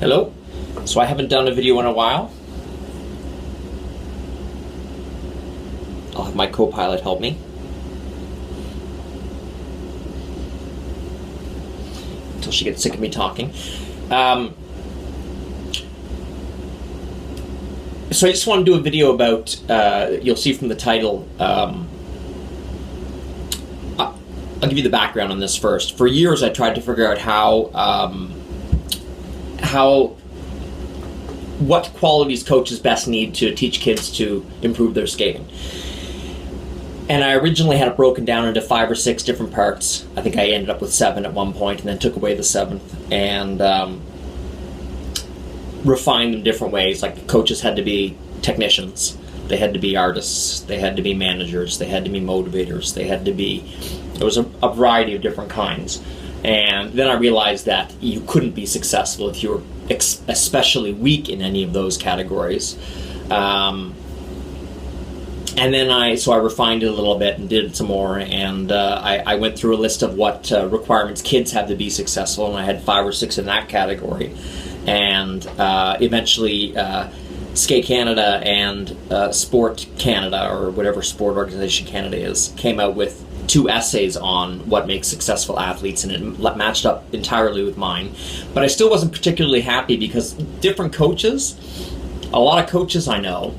Hello. So I haven't done a video in a while. I'll have my co-pilot help me. Until she gets sick of me talking. So I just want to do a video about, you'll see from the title, I'll give you the background on this first. For years I tried to figure out what qualities coaches best need to teach kids to improve their skating. And I originally had it broken down into 5 or 6 different parts. I think I ended up with 7 at one point and then took away the 7th and refined them different ways. Like coaches had to be technicians, they had to be artists, they had to be managers, they had to be motivators, there was a variety of different kinds. And then I realized that you couldn't be successful if you were especially weak in any of those categories. And then I refined it a little bit and did some more, and I went through a list of what requirements kids have to be successful, and I had 5 or 6 in that category. And eventually Skate Canada and Sport Canada, or whatever sport organization Canada is, came out with 2 essays on what makes successful athletes, and it matched up entirely with mine. But I still wasn't particularly happy because different coaches, a lot of coaches I know,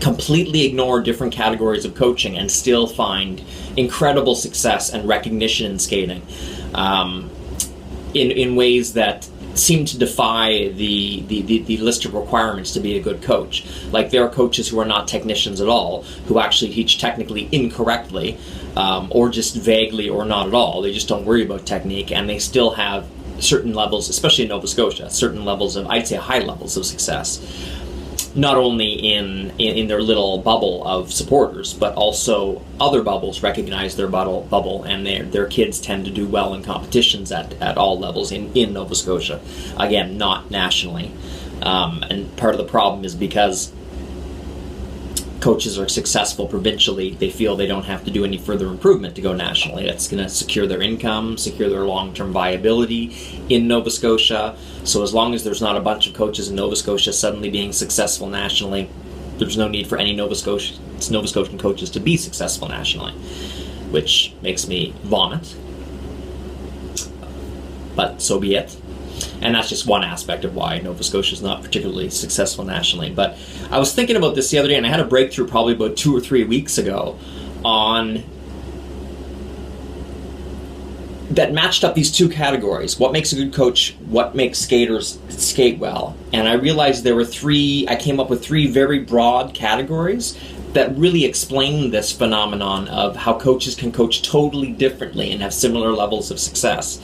completely ignore different categories of coaching and still find incredible success and recognition in skating in ways that seem to defy the list of requirements to be a good coach. Like there are coaches who are not technicians at all, who actually teach technically incorrectly, or just vaguely or not at all. They just don't worry about technique, and they still have certain levels, especially in Nova Scotia, certain levels of, I'd say high levels of success. Not only in their little bubble of supporters, but also other bubbles recognize their bubble, and their kids tend to do well in competitions at all levels in Nova Scotia. Again, not nationally. And part of the problem is because coaches are successful provincially, they feel they don't have to do any further improvement to go nationally. That's going to secure their income, secure their long-term viability in Nova Scotia. So as long as there's not a bunch of coaches in Nova Scotia suddenly being successful nationally, there's no need for any Nova Scotian coaches to be successful nationally, which makes me vomit. But so be it. And that's just one aspect of why Nova Scotia is not particularly successful nationally. But I was thinking about this the other day, and I had a breakthrough probably about 2 or 3 weeks ago on that matched up these 2 categories. What makes a good coach? What makes skaters skate well? And I realized I came up with 3 very broad categories that really explain this phenomenon of how coaches can coach totally differently and have similar levels of success.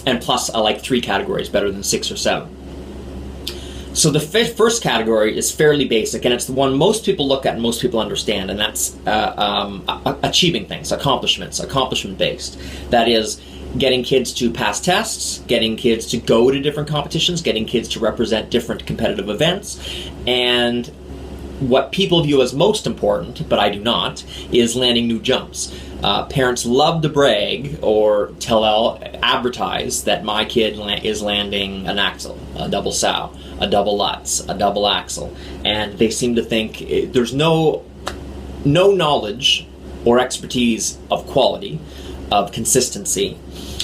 And plus, I like 3 categories better than 6 or 7. So the first category is fairly basic, and it's the one most people look at and most people understand, and that's achieving things, accomplishment-based. That is, getting kids to pass tests, getting kids to go to different competitions, getting kids to represent different competitive events, and what people view as most important, but I do not, is landing new jumps. Parents love to brag or advertise that my kid is landing an axel, a double sow, a double lutz, a double axel, and they seem to think there's no knowledge or expertise of quality, of consistency,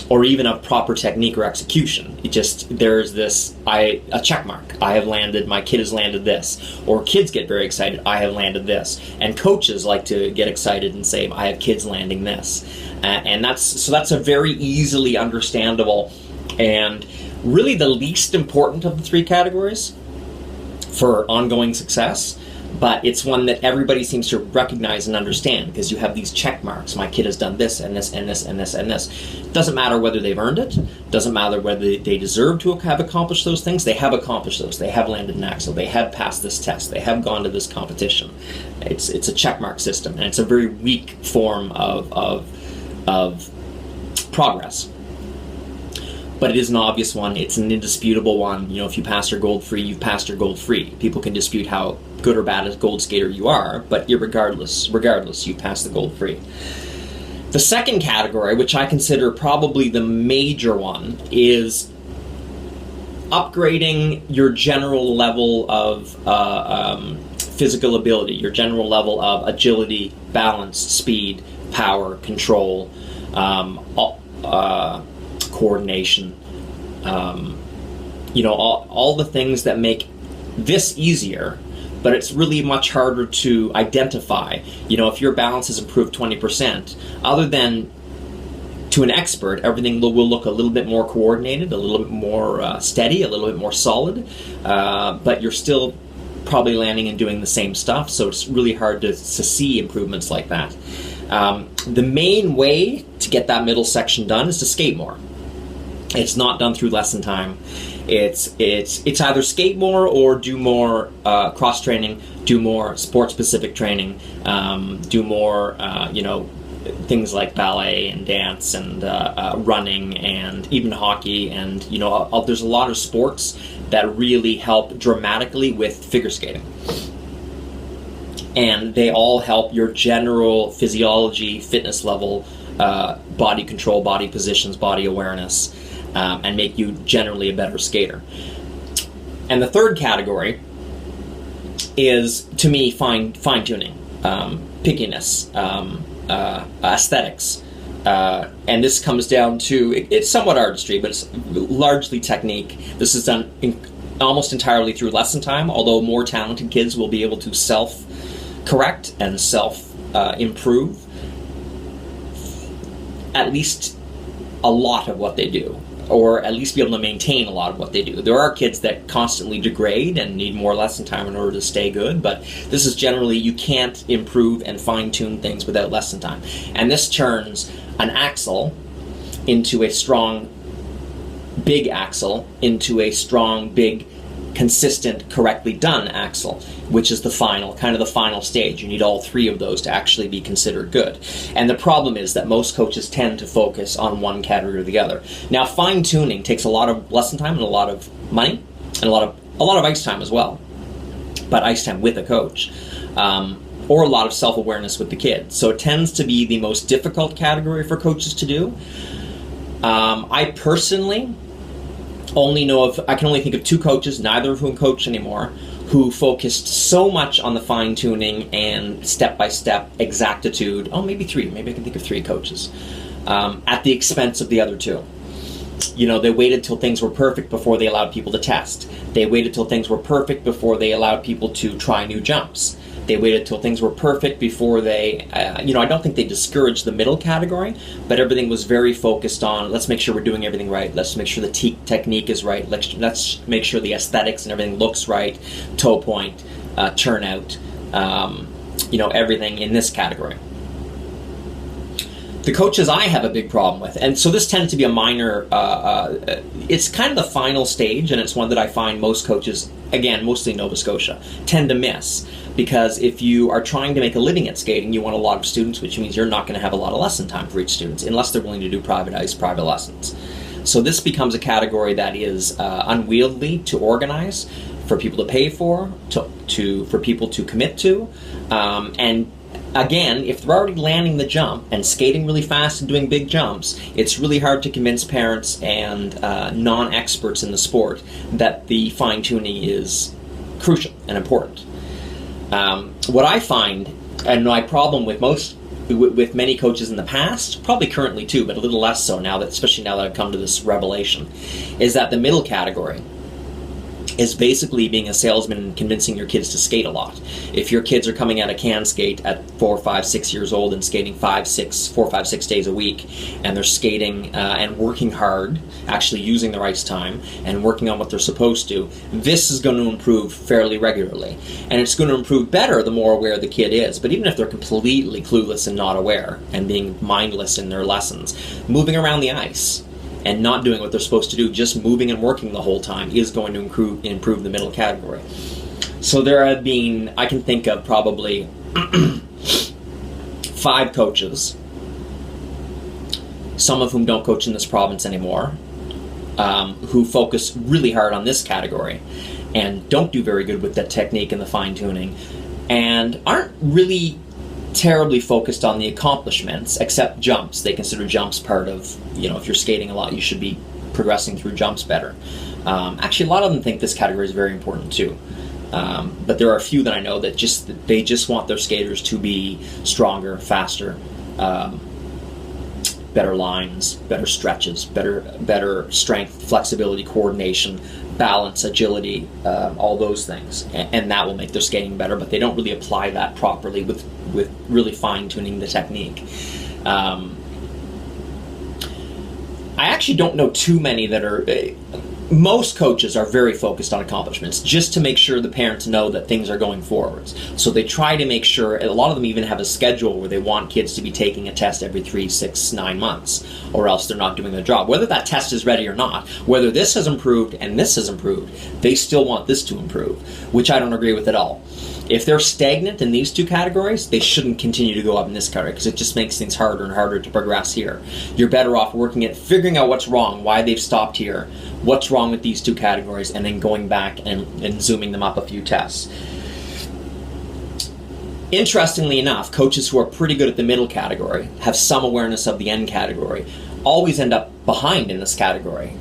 or even of proper technique or execution. There's this, a check mark. My kid has landed this. Or kids get very excited, I have landed this. And coaches like to get excited and say, I have kids landing this. And that's a very easily understandable and really the least important of the 3 categories for ongoing success. But it's one that everybody seems to recognize and understand because you have these check marks. My kid has done this and this and this and this and this. Doesn't matter whether they've earned it. Doesn't matter whether they deserve to have accomplished those things. They have accomplished those. They have landed an axle. They have passed this test. They have gone to this competition. It's a check mark system, and it's a very weak form of progress. But it is an obvious one. It's an indisputable one. You know, if you pass your gold free, you've passed your gold free. People can dispute how good or bad a gold skater you are, but regardless, you pass the gold free. The second category, which I consider probably the major one, is upgrading your general level of physical ability, your general level of agility, balance, speed, power, control, coordination, all the things that make this easier, but it's really much harder to identify. If your balance has improved 20%, other than to an expert, everything will look a little bit more coordinated, a little bit more steady, a little bit more solid, but you're still probably landing and doing the same stuff, so it's really hard to see improvements like that. The main way to get that middle section done is to skate more. It's not done through lesson time. It's either skate more or do more cross training, do more sport specific training, do more things like ballet and dance and running and even hockey, and there's a lot of sports that really help dramatically with figure skating, and they all help your general physiology, fitness level, body control, body positions, body awareness, and make you generally a better skater. And the third category is, to me, fine-tuning, pickiness, aesthetics, and this comes down to, it's somewhat artistry, but it's largely technique. This is done almost entirely through lesson time, although more talented kids will be able to self-correct and self-improve at least a lot of what they do, or at least be able to maintain a lot of what they do. There are kids that constantly degrade and need more lesson time in order to stay good, but this is generally, you can't improve and fine-tune things without lesson time. And this turns an axle into a strong, big axle, into a strong, big, consistent, correctly done axle, which is the final stage. You need all three of those to actually be considered good. And the problem is that most coaches tend to focus on one category or the other. Now, fine-tuning takes a lot of lesson time and a lot of money and a lot of ice time as well, but ice time with a coach, or a lot of self-awareness with the kid. So it tends to be the most difficult category for coaches to do. I personally I can only think of two coaches, neither of whom coach anymore, who focused so much on the fine-tuning and step-by-step exactitude. Maybe three. Maybe I can think of three coaches, at the expense of the other two. They waited till things were perfect before they allowed people to test. They waited till things were perfect before they allowed people to try new jumps. They waited till things were perfect before they, I don't think they discouraged the middle category, but everything was very focused on, let's make sure we're doing everything right. Let's make sure the technique is right. Let's make sure the aesthetics and everything looks right. Toe point, turnout, everything in this category. The coaches I have a big problem with, and so this tends to be a minor, it's kind of the final stage, and it's one that I find most coaches, again, mostly Nova Scotia, tend to miss. Because if you are trying to make a living at skating, you want a lot of students, which means you're not going to have a lot of lesson time for each student, unless they're willing to do private lessons. So this becomes a category that is unwieldy to organize, for people to pay for people to commit to, and again, if they're already landing the jump and skating really fast and doing big jumps, it's really hard to convince parents and non-experts in the sport that the fine-tuning is crucial and important. What I find, and my problem with many coaches in the past, probably currently too, but a little less so now, especially now that I've come to this revelation, is that the middle category is basically being a salesman and convincing your kids to skate a lot. If your kids are coming out of can skate at 4, 5, 6 years old and skating 4, 5, 6 days a week, and they're skating and working hard, actually using their ice time and working on what they're supposed to, this is going to improve fairly regularly. And it's going to improve better the more aware the kid is. But even if they're completely clueless and not aware and being mindless in their lessons, moving around the ice and not doing what they're supposed to do, just moving and working the whole time, is going to improve the middle category. So there have been, I can think of probably 5 coaches, some of whom don't coach in this province anymore, who focus really hard on this category and don't do very good with the technique and the fine-tuning, and aren't really terribly focused on the accomplishments, except jumps. They consider jumps part of, if you're skating a lot, you should be progressing through jumps better. Actually, a lot of them think this category is very important too. But there are a few that I know that they just want their skaters to be stronger, faster, better lines, better stretches, better strength, flexibility, coordination, balance, agility, all those things, and that will make their skating better. But they don't really apply that properly with really fine tuning the technique. I actually don't know too many that are. Most coaches are very focused on accomplishments, just to make sure the parents know that things are going forwards. So they try to make sure, a lot of them even have a schedule where they want kids to be taking a test every 3, 6, 9 months, or else they're not doing their job. Whether that test is ready or not, whether this has improved and this has improved, they still want this to improve, which I don't agree with at all. If they're stagnant in these two categories, they shouldn't continue to go up in this category, because it just makes things harder and harder to progress here. You're better off working at figuring out what's wrong, why they've stopped here, what's wrong with these two categories, and then going back and zooming them up a few tests. Interestingly enough, coaches who are pretty good at the middle category, have some awareness of the end category, always end up behind in this category.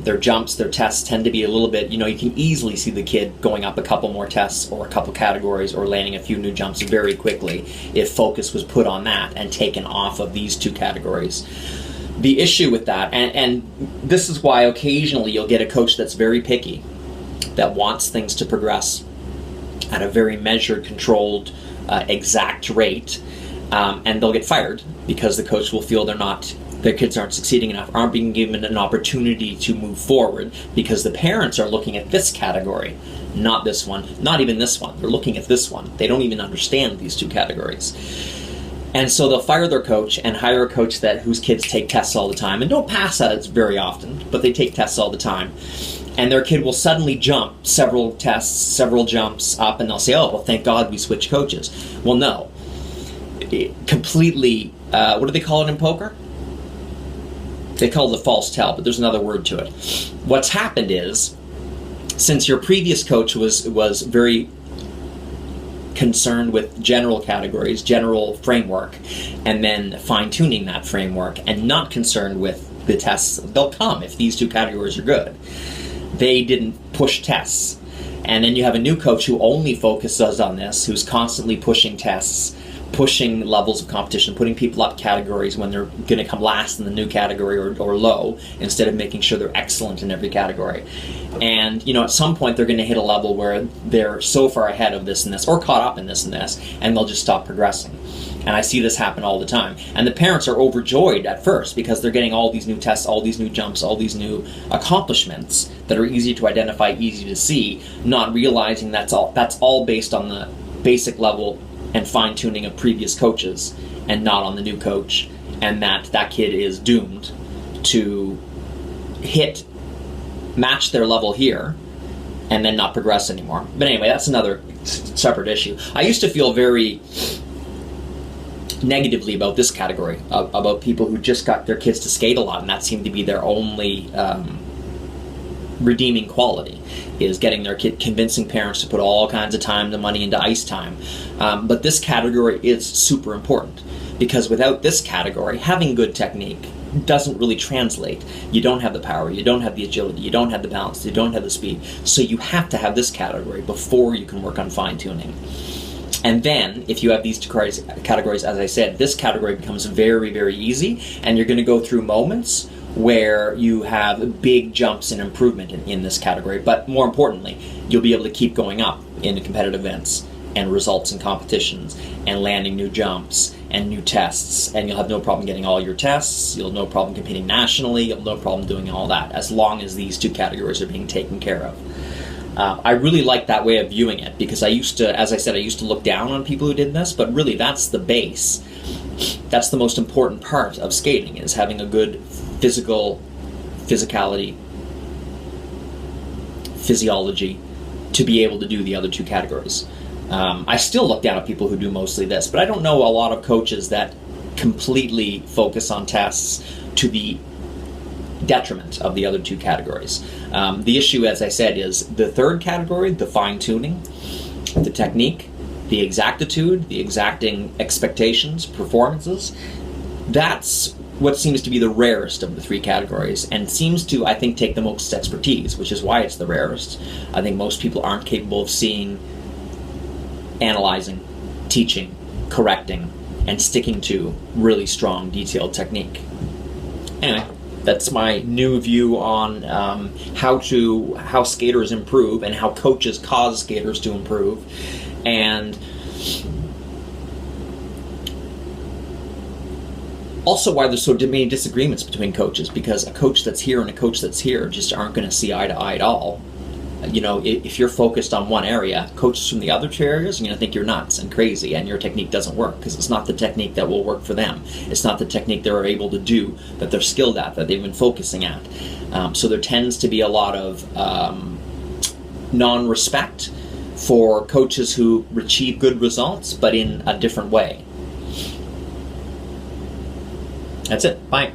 Their jumps, their tests tend to be a little bit, you can easily see the kid going up a couple more tests or a couple categories or landing a few new jumps very quickly if focus was put on that and taken off of these two categories. The issue with that, and this is why occasionally you'll get a coach that's very picky, that wants things to progress at a very measured, controlled, exact rate, and they'll get fired because the coach will feel their kids aren't succeeding enough, aren't being given an opportunity to move forward, because the parents are looking at this category, not this one, not even this one. They're looking at this one. They don't even understand these two categories. And so they'll fire their coach and hire a coach whose kids take tests all the time and don't pass that very often, but they take tests all the time. And their kid will suddenly jump several tests, several jumps up, and they'll say, "Oh, well, thank God we switched coaches." Well, no. Completely, what do they call it in poker? They call it a false tell, but there's another word to it. What's happened is, since your previous coach was very concerned with general categories, general framework, and then fine-tuning that framework, and not concerned with the tests, they'll come if these two categories are good. They didn't push tests. And then you have a new coach who only focuses on this, who's constantly pushing tests, pushing levels of competition, putting people up categories when they're going to come last in the new category or low, instead of making sure they're excellent in every category. And, at some point they're going to hit a level where they're so far ahead of this and this, or caught up in this and this, and they'll just stop progressing. And I see this happen all the time. And the parents are overjoyed at first because they're getting all these new tests, all these new jumps, all these new accomplishments that are easy to identify, easy to see, not realizing that's all based on the basic level and fine-tuning of previous coaches and not on the new coach, and that kid is doomed to match their level here and then not progress anymore. But anyway, that's another separate issue. I used to feel very negatively about this category, about people who just got their kids to skate a lot, and that seemed to be their only redeeming quality, is getting their kid, convincing parents to put all kinds of time and money into ice time. But this category is super important, because without this category, having good technique doesn't really translate. You don't have the power, you don't have the agility, you don't have the balance, you don't have the speed. So you have to have this category before you can work on fine-tuning. And then, if you have these two categories, as I said, this category becomes very, very easy, and you're going to go through moments where you have big jumps in improvement in this category. But more importantly, you'll be able to keep going up in the competitive events and results in competitions and landing new jumps and new tests, and you'll have no problem getting all your tests, you'll have no problem competing nationally, you'll have no problem doing all that, as long as these two categories are being taken care of. I really like that way of viewing it, because I used to look down on people who did this, but really that's the base. That's the most important part of skating, is having a good physicality, physiology, to be able to do the other two categories. I still look down at people who do mostly this, but I don't know a lot of coaches that completely focus on tests to the detriment of the other two categories. The issue, as I said, is the third category, the fine-tuning, the technique, the exactitude, the exacting expectations, performances. That's what seems to be the rarest of the three categories, and seems to, I think, take the most expertise, which is why it's the rarest. I think most people aren't capable of seeing, analyzing, teaching, correcting, and sticking to really strong, detailed technique. Anyway, that's my new view on how skaters improve and how coaches cause skaters to improve, and also why there's so many disagreements between coaches, because a coach that's here and a coach that's here just aren't going to see eye to eye at all. You know, if you're focused on one area, coaches from the other two areas are going to think you're nuts and crazy and your technique doesn't work, because it's not the technique that will work for them. It's not the technique they're able to do, that they're skilled at, that they've been focusing at. So there tends to be a lot of non-respect for coaches who achieve good results, but in a different way. That's it. Bye.